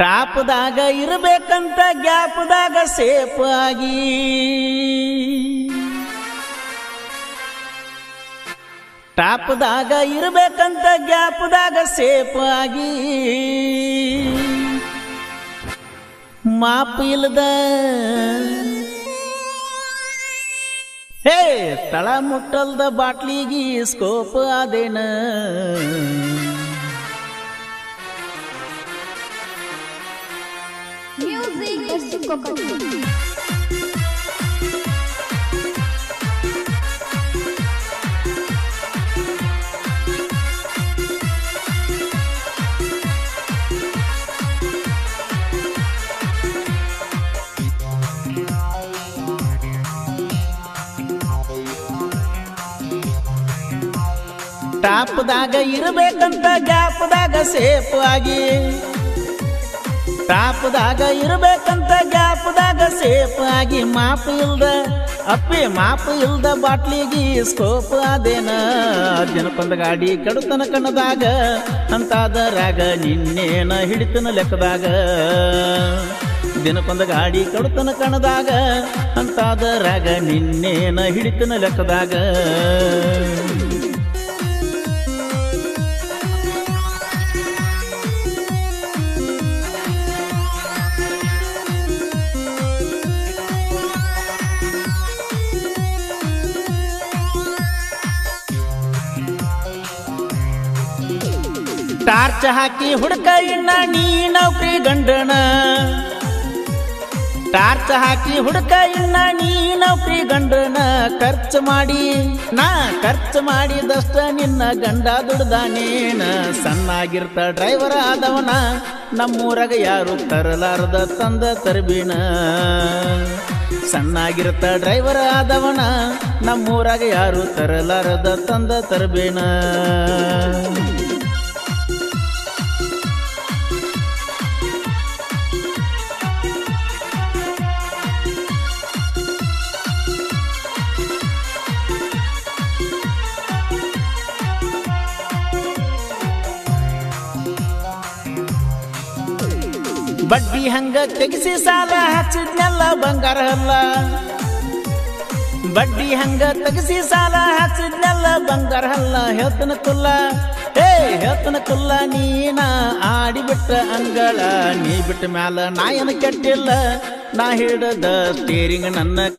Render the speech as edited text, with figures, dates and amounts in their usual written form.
ಟಾಪ್ದಾಗ ಇರಬೇಕಂತ ಗ್ಯಾಪ್ದಾಗ ಸೇಫ್ ಆಗಿ ಟಾಪ್ದಾಗ ಇರಬೇಕಂತ ಗ್ಯಾಪ್ದಾಗ ಸೇಫ್ ಆಗಿ ಮಾಪ್ ಇಲ್ಲದ ಹೇ ತಳ ಮುಟ್ಟಲ್ದ ಬಾಟ್ಲಿಗಿ ಸ್ಕೋಪ್ ಆದೇನ ಟಾಪ್ದಾಗ ಇರಬೇಕಂತ ಗ್ಯಾಪ್ದಾಗ ಸೇಫ್ ಆಗಿ ಟಾಪ್ದಾಗ ಇರಬೇಕಂತ ಗ್ಯಾಪ್ದಾಗ ಸೇಫ್ ಆಗಿ ಮಾಪ್ ಇಲ್ದ ಬಾಟ್ಲಿಗಿ ಸ್ಕೋಪ್ ಆದೇನ ದಿನಕ್ಕೊಂದು ಗಾಡಿ ಕಡುತನ ಕಣ್ಣದಾಗ ಅಂತಾದರಾಗ ನಿನ್ನೇನ ಹಿಡಿತನ ಲೆಕ್ಕದಾಗ ದಿನಕ್ಕೊಂದು ಗಾಡಿ ಕಡುತನ ಕಣ್ಣದಾಗ ಅಂತಾದರಾಗ ನಿನ್ನೇನ ಹಿಡಿತನ ಲೆಕ್ಕದಾಗ ಟಾರ್ಚ್ ಹಾಕಿ ಹುಡುಕ ಇನ್ನ ನೀ ನೌಕರಿ ಗಂಡನ ಟಾರ್ಚ್ ಹಾಕಿ ಹುಡುಕ ಇನ್ನ ನೀ ನೌಕರಿ ಗಂಡನ ಖರ್ಚು ಮಾಡಿದಷ್ಟ ನಿನ್ನ ಗಂಡ ದುಡ್ದಾನೇನ ಸಣ್ಣಾಗಿರ್ತ ಡ್ರೈವರ್ ಆದವನ ನಮ್ಮೂರಾಗ ಯಾರು ತರಲಾರದ ತಂದ ತರಬೇನ ಸಣ್ಣಾಗಿರ್ತ ಡ್ರೈವರ್ ಆದವನ ನಮ್ಮೂರಾಗ ಯಾರು ತರಲಾರದ ತಂದ ತರಬೇನ ಬಡ್ಡಿ ಹಂಗ ತೆಗಿಸಿ ಸಾಲ ಹಚ್ಚಿದ್ನೆಲ್ಲ ಬಂಗಾರ ಅಲ್ಲ ಬಡ್ಡಿ ಹಂಗ ತೆಗಿಸಿ ಸಾಲ ಹಚ್ಚಿದ್ನೆಲ್ಲ ಬಂಗಾರ ಅಲ್ಲ ಹೇಳ್ತನ ಕುಲ್ಲ ನೀನ ಆಡಿಬಿಟ್ಟ ಅಂಗಳ ನೀ ಬಿಟ್ಟ ಮ್ಯಾಲ ನಾ ಏನು ಕೆಟ್ಟಿಲ್ಲ ನಾ ಹಿಡದ ಸ್ಟೇರಿಂಗ್ ನನ್ನ